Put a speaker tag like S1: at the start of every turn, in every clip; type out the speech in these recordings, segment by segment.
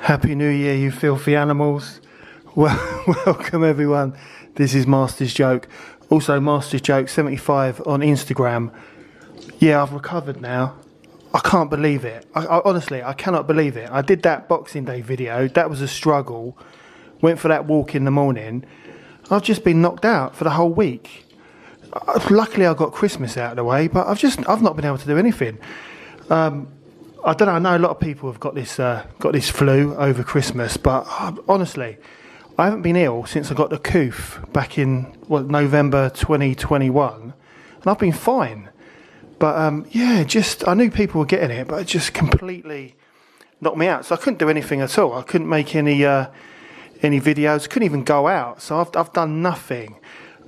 S1: Happy New Year, you filthy animals. Well, welcome everyone. This is Master's Joke. Also Master's Joke 75 on Instagram. Yeah, I've recovered now. I can't believe it. I honestly, I cannot believe it. I did that Boxing Day video. That was a struggle. Went for that walk in the morning. I've just been knocked out for the whole week. Luckily I got Christmas out of the way, but I've not been able to do anything. I don't know. I know a lot of people have got this flu over Christmas, but honestly, I haven't been ill since I got the coof back in November 2021, and I've been fine. But I knew people were getting it, but it just completely knocked me out. So I couldn't do anything at all. I couldn't make any videos. Couldn't even go out. So I've done nothing.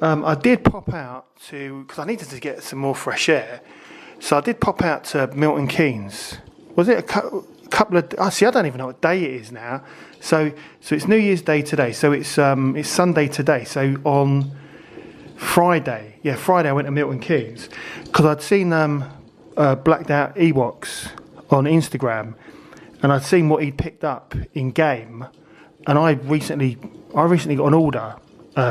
S1: I did pop out because I needed to get some more fresh air. So I did pop out to Milton Keynes. Was it a couple of... I don't even know what day it is now. So it's New Year's Day today. So it's Sunday today. So on Friday I went to Milton Keynes because I'd seen Blacked Out Ewoks on Instagram, and I'd seen what he'd picked up in game, and I recently got an order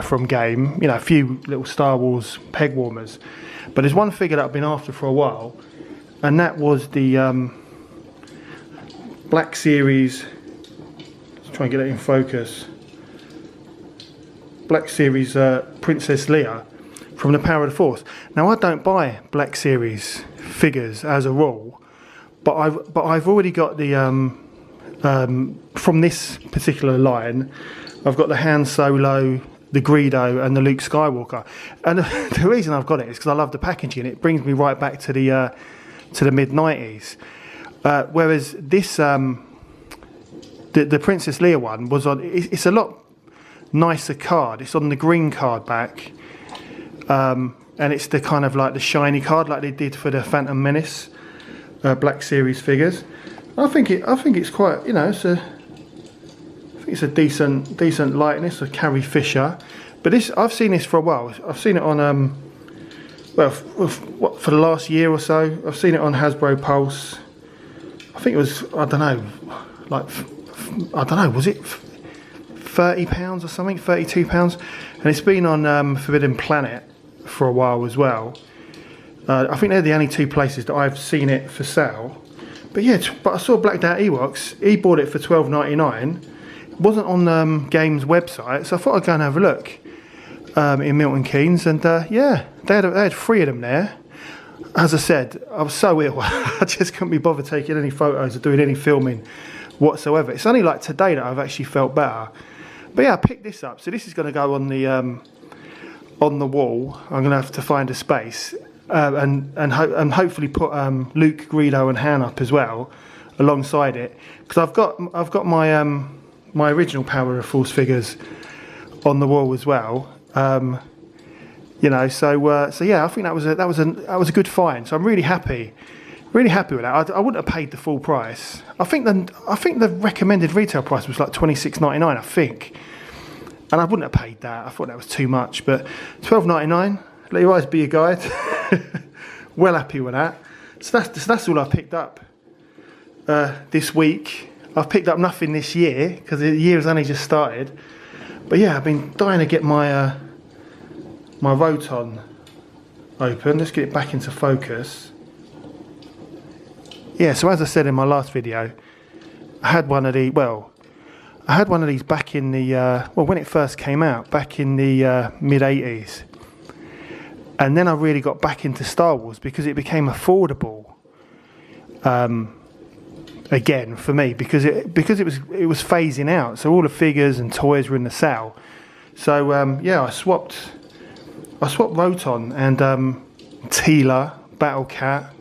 S1: from game. You know, a few little Star Wars peg warmers, but there's one figure that I've been after for a while, and that was the Black Series. Let's try and get it in focus. Black Series Princess Leia from the Power of the Force. Now I don't buy Black Series figures as a rule, but I've already got the from this particular line. I've got the Han Solo, the Greedo, and the Luke Skywalker. And the reason I've got it is because I love the packaging. It brings me right back to the mid-90s. Whereas this, the Princess Leia one was on. It's a lot nicer card. It's on the green card back, and it's the kind of like the shiny card like they did for the Phantom Menace Black Series figures. I think it's quite, you know, it's a decent likeness of Carrie Fisher. But I've seen this for a while. I've seen it on for the last year or so. I've seen it on Hasbro Pulse. I think it was, was it £30 or something, £32, and it's been on Forbidden Planet for a while as well. I think they're the only two places that I've seen it for sale. But yeah, but I saw Blacked Out Ewoks. He bought it for $12.99. It wasn't on Game's website, so I thought I'd go and have a look in Milton Keynes, and they had three of them there. As I said, I was so ill, I just couldn't be bothered taking any photos or doing any filming whatsoever. It's only like today that I've actually felt better. But yeah, I picked this up. So this is going to go on the wall. I'm going to have to find a space and hopefully put Luke, Greedo, and Han up as well alongside it, because I've got my original Power of Force figures on the wall as well. You know, so yeah, I think that was a good find. So I'm really happy with that. I wouldn't have paid the full price. I think the recommended retail price was like $26.99, I think, and I wouldn't have paid that. I thought that was too much, but $12.99. Let your eyes be your guide. Well happy with that. So that's all I picked up this week. I've picked up nothing this year because the year has only just started. But yeah, I've been dying to get my Roton open. Let's get it back into focus. Yeah, so as I said in my last video, I had one of these back in the when it first came out, back in the mid-80s. And then I really got back into Star Wars because it became affordable again for me, because it was phasing out. So all the figures and toys were in the sale. So I swapped Roton and Teela, Battle Cat.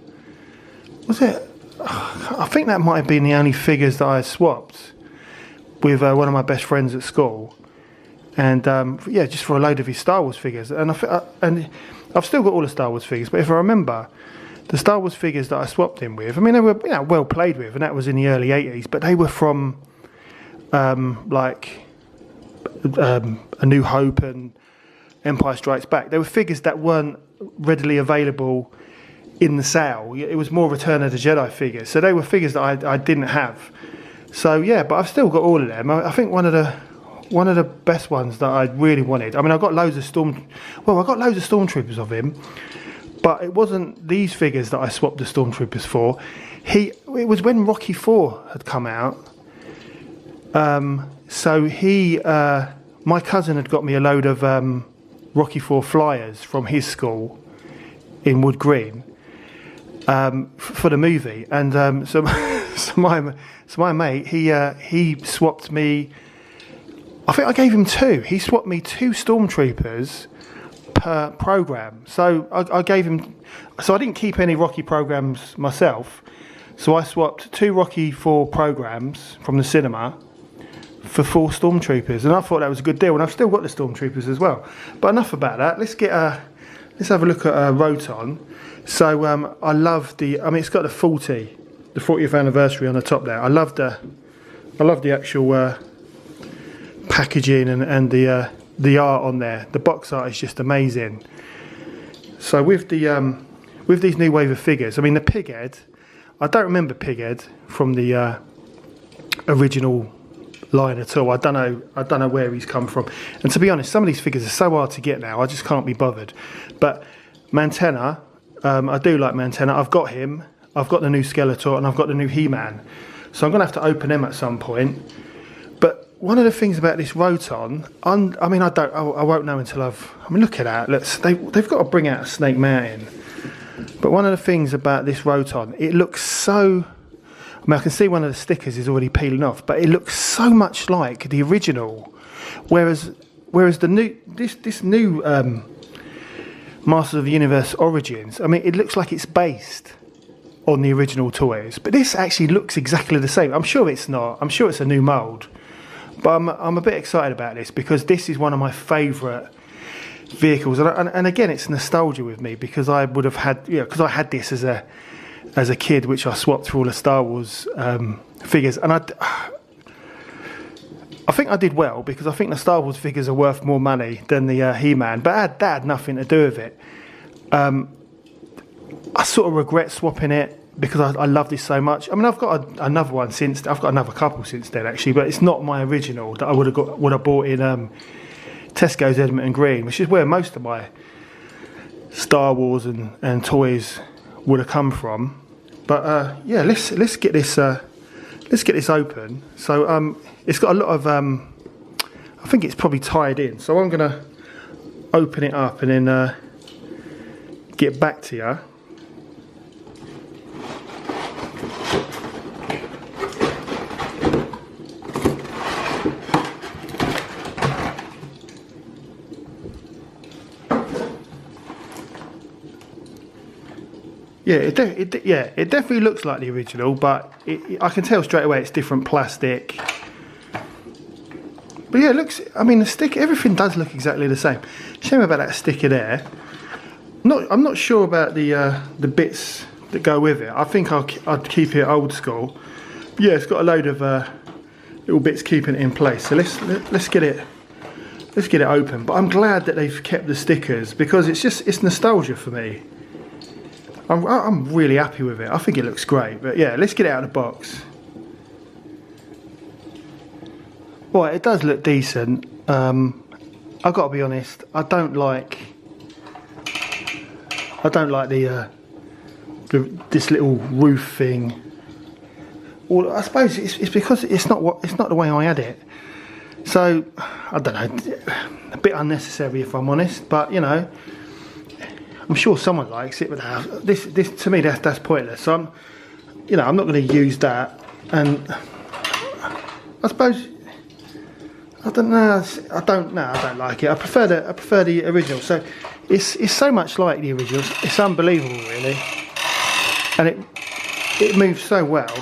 S1: Was it? I think that might have been the only figures that I swapped with one of my best friends at school, and just for a load of his Star Wars figures. And I've still got all the Star Wars figures, but if I remember, the Star Wars figures that I swapped him with, I mean, they were well played with, and that was in the early 80s, but they were from A New Hope and Empire Strikes Back. They were figures that weren't readily available in the sale. It was more Return of the Jedi figures, so they were figures that I didn't have. So yeah, but I've still got all of them. I think one of the best ones that I really wanted. I mean, I got loads of stormtroopers of him, but it wasn't these figures that I swapped the stormtroopers for. It was when Rocky IV had come out. So my cousin had got me a load of Rocky IV flyers from his school in Wood Green for the movie, and so my mate he swapped me. I think I gave him 2. He swapped me 2 stormtroopers per program. So I gave him. So I didn't keep any Rocky programs myself. So I swapped 2 Rocky IV programs from the cinema for 4 stormtroopers, and I thought that was a good deal. And I've still got the stormtroopers as well. But enough about that. Let's have a look at Roton. So I love the. I mean, it's got the 40th anniversary on the top there. I love the actual packaging and the art on there. The box art is just amazing. So with these new wave of figures, I mean the Pighead. I don't remember Pighead from the original line at all. I don't know where he's come from. And to be honest, some of these figures are so hard to get now. I just can't be bothered. But Mantenna, I do like Mantenna. I've got him. I've got the new Skeletor, and I've got the new He-Man. So I'm going to have to open them at some point. But one of the things about this Roton, I won't know until look at that. They've got to bring out a Snake Mountain. But one of the things about this Roton, it looks so. I mean, I can see one of the stickers is already peeling off, but it looks so much like the original. Whereas the new Masters of the Universe Origins, I mean, it looks like it's based on the original toys, but this actually looks exactly the same. I'm sure it's not. I'm sure it's a new mould, but I'm a bit excited about this because this is one of my favourite vehicles, and again, it's nostalgia with me because I would have had, because I had this as a kid, which I swapped for all the Star Wars figures, and I think I did well because I think the Star Wars figures are worth more money than the He-Man, but that had nothing to do with it. I sort of regret swapping it because I love this so much. I mean, I've got another one since. I've got another couple since then actually, but it's not my original that I would have bought in Tesco's Edmonton Green, which is where most of my Star Wars and toys would have come from. But yeah, let's get this open. So it's got a lot of I think it's probably tied in. So I'm gonna open it up and then get back to you. Yeah, it definitely looks like the original, but I can tell straight away it's different plastic. But yeah, it looks. I mean, the sticker, everything does look exactly the same. Shame about that sticker there. I'm not sure about the bits that go with it. I think I'd keep it old school. But yeah, it's got a load of little bits keeping it in place. So let's get it open. But I'm glad that they've kept the stickers because it's nostalgia for me. I'm really happy with it. I think it looks great. But yeah, let's get it out of the box. Well, it does look decent. I've got to be honest. I don't like this little roof thing. Well, I suppose it's because it's not the way I had it. So I don't know. A bit unnecessary if I'm honest. But you know. I'm sure someone likes it, but this to me that's pointless. So I'm not going to use that, and I suppose I don't like it. I prefer the original. So it's so much like the original. It's unbelievable, really, and it moves so well.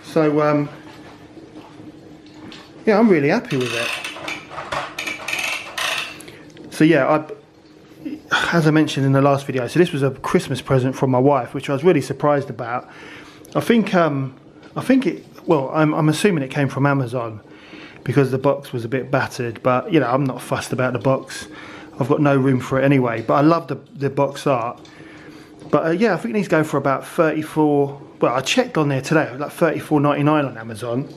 S1: So yeah, I'm really happy with it. So yeah, as I mentioned in the last video, so this was a Christmas present from my wife, which I was really surprised about. I'm assuming it came from Amazon because the box was a bit battered, but you know, I'm not fussed about the box. I've got no room for it anyway, but I love the box art. But yeah, I think these go for about 34. Well, I checked on there today, like 34.99 on Amazon.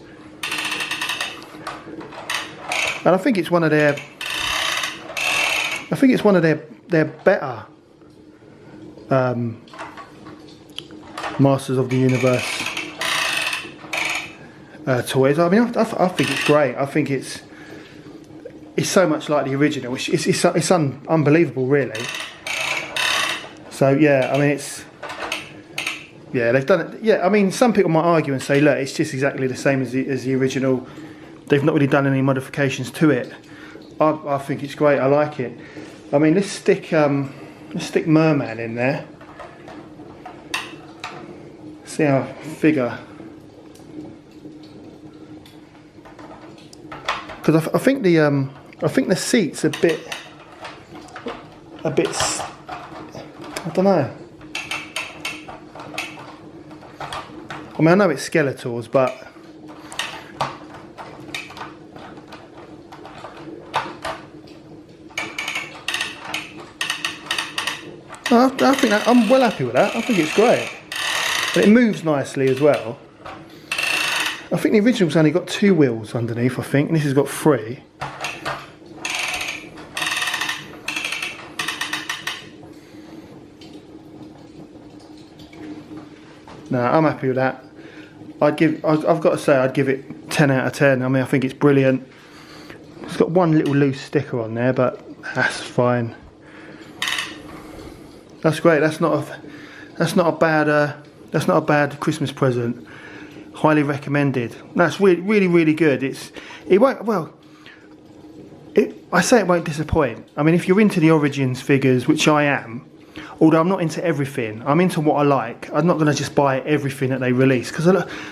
S1: And I think it's one of their. I think it's one of their better Masters of the Universe toys. I mean, I think it's great. I think it's so much like the original. It's unbelievable, really. So yeah, I mean they've done it. Yeah, I mean some people might argue and say, look, it's just exactly the same as the original. They've not really done any modifications to it. I think it's great. I like it. I mean, let's stick Merman in there. See how I figure. Because I think the seat's a bit. I don't know. I mean, I know it's Skeletors, but I think I'm well happy with that. I think it's great. And it moves nicely as well. I think the original's only got 2 wheels underneath, I think, and this has got 3. No, I'm happy with that. I've got to say, I'd give it 10 out of 10. I mean, I think it's brilliant. It's got one little loose sticker on there, but that's fine. That's great. That's not a bad Christmas present. Highly recommended. That's really good. I say it won't disappoint. I mean, if you're into the Origins figures, which I am, although I'm not into everything, I'm into what I like. I'm not going to just buy everything that they release, because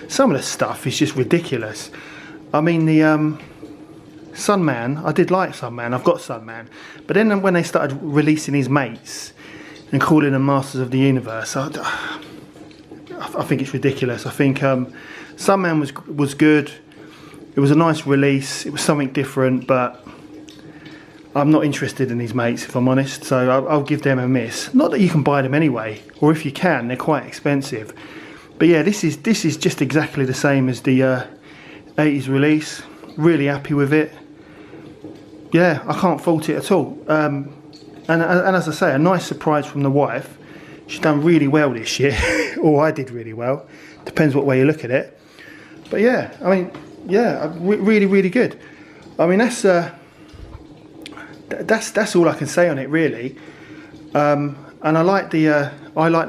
S1: some of the stuff is just ridiculous. I mean, the Sunman, I did like Sunman. I've got Sunman, but then when they started releasing his mates and calling them Masters of the Universe, I think it's ridiculous. I think Sunman was good. It was a nice release. It was something different, but I'm not interested in these mates, if I'm honest. So I'll give them a miss. Not that you can buy them anyway, or if you can, they're quite expensive. But yeah, this is just exactly the same as the 80s release. Really happy with it. Yeah, I can't fault it at all. And as I say, a nice surprise from the wife. She's done really well this year, or I did really well. Depends what way you look at it. But yeah, I mean, yeah, really good. I mean, that's all I can say on it, really. And I like the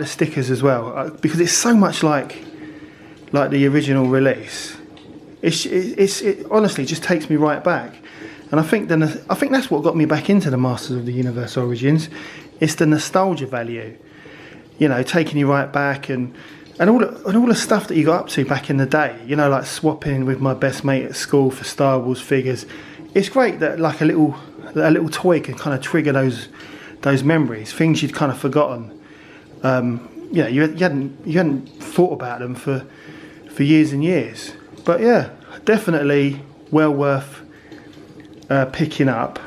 S1: stickers as well, because it's so much like the original release. It honestly just takes me right back. And I think that's what got me back into the Masters of the Universe Origins. It's the nostalgia value, you know, taking you right back, and all the stuff that you got up to back in the day. You know, like swapping with my best mate at school for Star Wars figures. It's great that like a little toy can kind of trigger those memories, things you'd kind of forgotten. You hadn't thought about them for years and years. But yeah, definitely well worth picking up.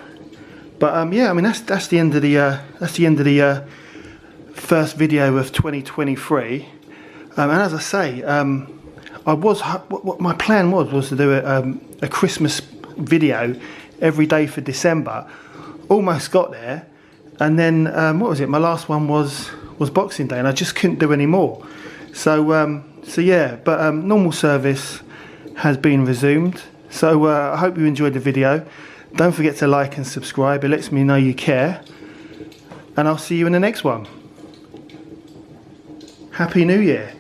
S1: But yeah, I mean that's the end of the first video of 2023. And as I say, what my plan was to do a Christmas video every day for December. Almost got there, and then what was it? My last one was Boxing Day, and I just couldn't do any more. So yeah, but normal service has been resumed. So I hope you enjoyed the video. Don't forget to like and subscribe. It lets me know you care. And I'll see you in the next one. Happy New Year.